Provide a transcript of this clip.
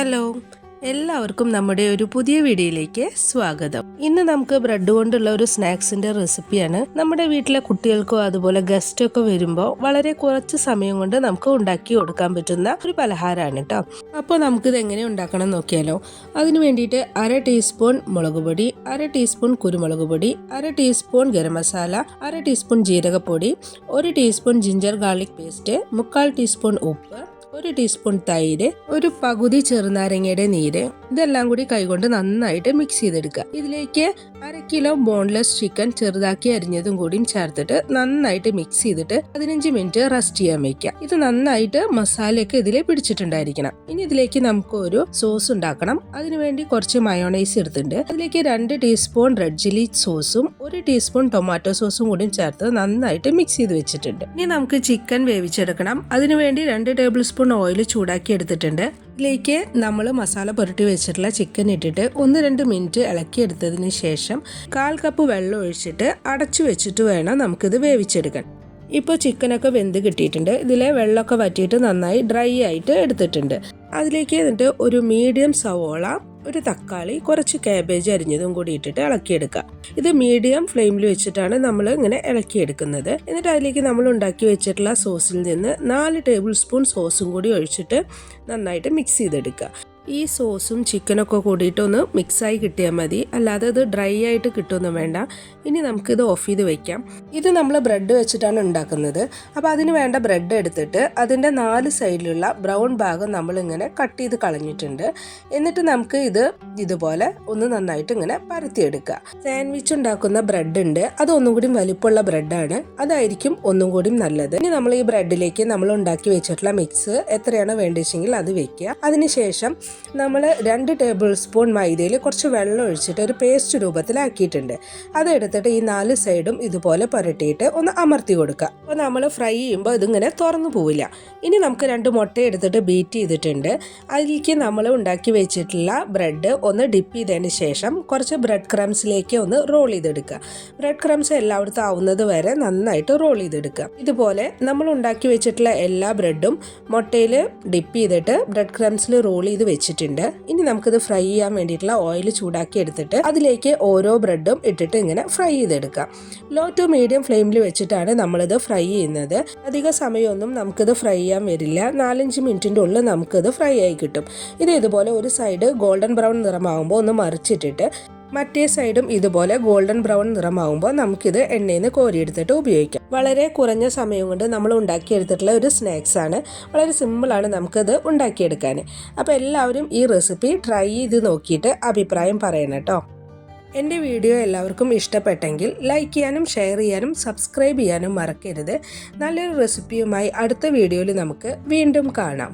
Hello, എല്ലാവർക്കും നമ്മുടെ ഒരു പുതിയ വീഡിയോയിലേക്ക് സ്വാഗതം. ഇന്ന് നമുക്ക് ബ്രെഡ് കൊണ്ടുള്ള ഒരു സ്നാക്സിന്റെ റെസിപ്പിയാണ്. നമ്മുടെ വീട്ടിലെ കുട്ടികൾക്കോ അതുപോലെ ഗസ്റ്റൊക്കെ വരുമ്പോൾ വളരെ കുറച്ച് സമയം കൊണ്ട് നമുക്ക് ഉണ്ടാക്കി കൊടുക്കാൻ പറ്റുന്ന ഒരു പലഹാരമാണ് കേട്ടോ. അപ്പോൾ നമുക്കിത് എങ്ങനെ ഉണ്ടാക്കണം നോക്കിയാലോ. അതിന് വേണ്ടിയിട്ട് 1/2 ടീസ്പൂൺ മുളക് പൊടി, 1/2 ടീസ്പൂൺ കുരുമുളക് പൊടി, 1/2 ടീസ്പൂൺ ഗരം മസാല, 1/2 ടീസ്പൂൺ ജീരകപ്പൊടി, 1 teaspoon ginger garlic paste, 1/4 teaspoon ഉപ്പ്, 1 ടീസ്പൂൺ തൈര്, ഒരു പകുതി ചെറുനാരങ്ങയുടെ നീര്, ഇതെല്ലാം കൂടി കൈകൊണ്ട് നന്നായിട്ട് മിക്സ് ചെയ്തെടുക്കുക. ഇതിലേക്ക് 1/2 കിലോ ബോൺലെസ് ചിക്കൻ ചെറുതാക്കി അരിഞ്ഞതും കൂടിയും ചേർത്തിട്ട് നന്നായിട്ട് മിക്സ് ചെയ്തിട്ട് 15 മിനിറ്റ് റെസ്റ്റ് ചെയ്യാൻ വെക്കുക. ഇത് നന്നായിട്ട് മസാലയൊക്കെ ഇതിൽ പിടിച്ചിട്ടുണ്ടായിരിക്കണം. ഇനി ഇതിലേക്ക് നമുക്ക് ഒരു സോസ് ഉണ്ടാക്കണം. അതിനുവേണ്ടി കുറച്ച് മയോണൈസ് എടുത്തിട്ടുണ്ട്. അതിലേക്ക് 2 ടീസ്പൂൺ റെഡ് ചില്ലി സോസും 1 ടീസ്പൂൺ ടൊമാറ്റോ സോസും കൂടിയും ചേർത്ത് നന്നായിട്ട് മിക്സ് ചെയ്ത് വെച്ചിട്ടുണ്ട്. ഇനി നമുക്ക് ചിക്കൻ വേവിച്ചെടുക്കണം. അതിനുവേണ്ടി 2 ടേബിൾ സ്പൂൺ ഓയിൽ ചൂടാക്കി എടുത്തിട്ടുണ്ട്. ഇതിലേക്ക് നമ്മൾ മസാല പുരട്ടി വെച്ചിട്ടുള്ള ചിക്കൻ ഇട്ടിട്ട് 1-2 മിനിറ്റ് ഇളക്കിയെടുത്തതിന് ശേഷം 1/4 കപ്പ് വെള്ളം ഒഴിച്ചിട്ട് അടച്ചു വെച്ചിട്ട് വേണം നമുക്കിത് വേവിച്ചെടുക്കാൻ. ഇപ്പോൾ ചിക്കനൊക്കെ വെന്ത് കിട്ടിയിട്ടുണ്ട്. ഇതിലെ വെള്ളമൊക്കെ വറ്റിയിട്ട് നന്നായി ഡ്രൈ ആയിട്ട് എടുത്തിട്ടുണ്ട്. അതിലേക്ക് എന്നിട്ട് ഒരു മീഡിയം സവോള, ഒരു തക്കാളി, കുറച്ച് കാബേജ് അരിഞ്ഞതും കൂടി ഇട്ടിട്ട് ഇളക്കിയെടുക്കുക. ഇത് മീഡിയം ഫ്ലെയിമിൽ വെച്ചിട്ടാണ് നമ്മൾ ഇങ്ങനെ ഇളക്കിയെടുക്കുന്നത്. എന്നിട്ട് അതിലേക്ക് നമ്മൾ ഉണ്ടാക്കി വെച്ചിട്ടുള്ള സോസിൽ നിന്ന് 4 ടേബിൾ സ്പൂൺ സോസും കൂടി ഒഴിച്ചിട്ട് നന്നായിട്ട് മിക്സ് ചെയ്തെടുക്കുക. ഈ സോസും ചിക്കനൊക്കെ കൂടിയിട്ട് ഒന്ന് മിക്സായി കിട്ടിയാൽ മതി, അല്ലാതെ ഇത് ഡ്രൈ ആയിട്ട് കിട്ടുമൊന്നും വേണ്ട. ഇനി നമുക്കിത് ഓഫ് ചെയ്ത് വെക്കാം. ഇത് നമ്മൾ ബ്രെഡ് വെച്ചിട്ടാണ് ഉണ്ടാക്കുന്നത്. അപ്പോൾ അതിന് വേണ്ട ബ്രെഡ് എടുത്തിട്ട് അതിൻ്റെ 4 സൈഡിലുള്ള ബ്രൗൺ ഭാഗം നമ്മളിങ്ങനെ കട്ട് ചെയ്ത് കളഞ്ഞിട്ടുണ്ട്. എന്നിട്ട് നമുക്ക് ഇത് ഇതുപോലെ ഒന്ന് നന്നായിട്ട് ഇങ്ങനെ പരത്തിയെടുക്കുക. സാൻഡ്വിച്ച് ഉണ്ടാക്കുന്ന ബ്രെഡ് ഉണ്ട്, അത് ഒന്നും കൂടി വലിപ്പമുള്ള ബ്രെഡാണ്, അതായിരിക്കും ഒന്നും കൂടി നല്ലത്. ഇനി നമ്മൾ ഈ ബ്രെഡിലേക്ക് നമ്മൾ ഉണ്ടാക്കി വെച്ചിട്ടുള്ള മിക്സ് എത്രയാണ് വേണ്ടിച്ചെങ്കിൽ അത് വെക്കുക. അതിനുശേഷം നമ്മൾ 2 ടേബിൾ സ്പൂൺ മൈദയിൽ കുറച്ച് വെള്ളം ഒഴിച്ചിട്ട് ഒരു പേസ്റ്റ് രൂപത്തിലാക്കിയിട്ടുണ്ട്. അതെടുത്തിട്ട് ഈ 4 സൈഡും ഇതുപോലെ പുരട്ടിയിട്ട് ഒന്ന് അമർത്തി കൊടുക്കുക. അപ്പോൾ നമ്മൾ ഫ്രൈ ചെയ്യുമ്പോൾ ഇതിങ്ങനെ തുറന്നു പോവില്ല. ഇനി നമുക്ക് 2 മുട്ട എടുത്തിട്ട് ബീറ്റ് ചെയ്തിട്ടുണ്ട്. അതിലേക്ക് നമ്മൾ ഉണ്ടാക്കി വെച്ചിട്ടുള്ള ബ്രെഡ് ഒന്ന് ഡിപ്പ് ചെയ്തതിന് ശേഷം കുറച്ച് ബ്രെഡ് ക്രംസിലേക്ക് ഒന്ന് റോൾ ചെയ്തെടുക്കുക. ബ്രെഡ് ക്രംസ് എല്ലായിടത്തും ആവുന്നത് വരെ നന്നായിട്ട് റോൾ ചെയ്തെടുക്കുക. ഇതുപോലെ നമ്മൾ ഉണ്ടാക്കി വെച്ചിട്ടുള്ള എല്ലാ ബ്രെഡും മുട്ടയിൽ ഡിപ്പ് ചെയ്തിട്ട് ബ്രെഡ് ക്രംസിൽ റോൾ ചെയ്ത് വെച്ചിട്ടുണ്ട്. ഇനി നമുക്കിത് ഫ്രൈ ചെയ്യാൻ വേണ്ടിയിട്ടുള്ള ഓയിൽ ചൂടാക്കി എടുത്തിട്ട് അതിലേക്ക് ഓരോ ബ്രെഡും ഇട്ടിട്ട് ഇങ്ങനെ ഫ്രൈ ചെയ്തെടുക്കാം. ലോ ടു മീഡിയം ഫ്ലെയിമിൽ വെച്ചിട്ടാണ് നമ്മളിത് ഫ്രൈ ചെയ്യുന്നത്. അധിക സമയമൊന്നും നമുക്കിത് ഫ്രൈ ചെയ്യാൻ വരില്ല. 4-5 മിനിറ്റിൻ്റെ ഉള്ളിൽ നമുക്കിത് ഫ്രൈ ആയി കിട്ടും. ഇത് ഇതുപോലെ ഒരു സൈഡ് ഗോൾഡൻ ബ്രൗൺ നിറമാകുമ്പോൾ ഒന്ന് മറിച്ചിട്ടിട്ട് മറ്റേ സൈഡും ഇതുപോലെ ഗോൾഡൻ ബ്രൗൺ നിറമാകുമ്പോൾ നമുക്കിത് എണ്ണയിൽ നിന്ന് കോരിയെടുത്തിട്ട് ഉപയോഗിക്കാം. വളരെ കുറഞ്ഞ സമയം കൊണ്ട് നമ്മൾ ഉണ്ടാക്കിയെടുത്തിട്ടുള്ള ഒരു സ്നാക്സ് ആണ്. വളരെ സിമ്പിളാണ് നമുക്കിത് ഉണ്ടാക്കിയെടുക്കാൻ. അപ്പോൾ എല്ലാവരും ഈ റെസിപ്പി ട്രൈ ചെയ്ത് നോക്കിയിട്ട് അഭിപ്രായം പറയണം കേട്ടോ. എൻ്റെ വീഡിയോ എല്ലാവർക്കും ഇഷ്ടപ്പെട്ടെങ്കിൽ ലൈക്ക് ചെയ്യാനും ഷെയർ ചെയ്യാനും സബ്സ്ക്രൈബ് ചെയ്യാനും മറക്കരുത്. നല്ലൊരു റെസിപ്പിയുമായി അടുത്ത വീഡിയോയിൽ നമുക്ക് വീണ്ടും കാണാം.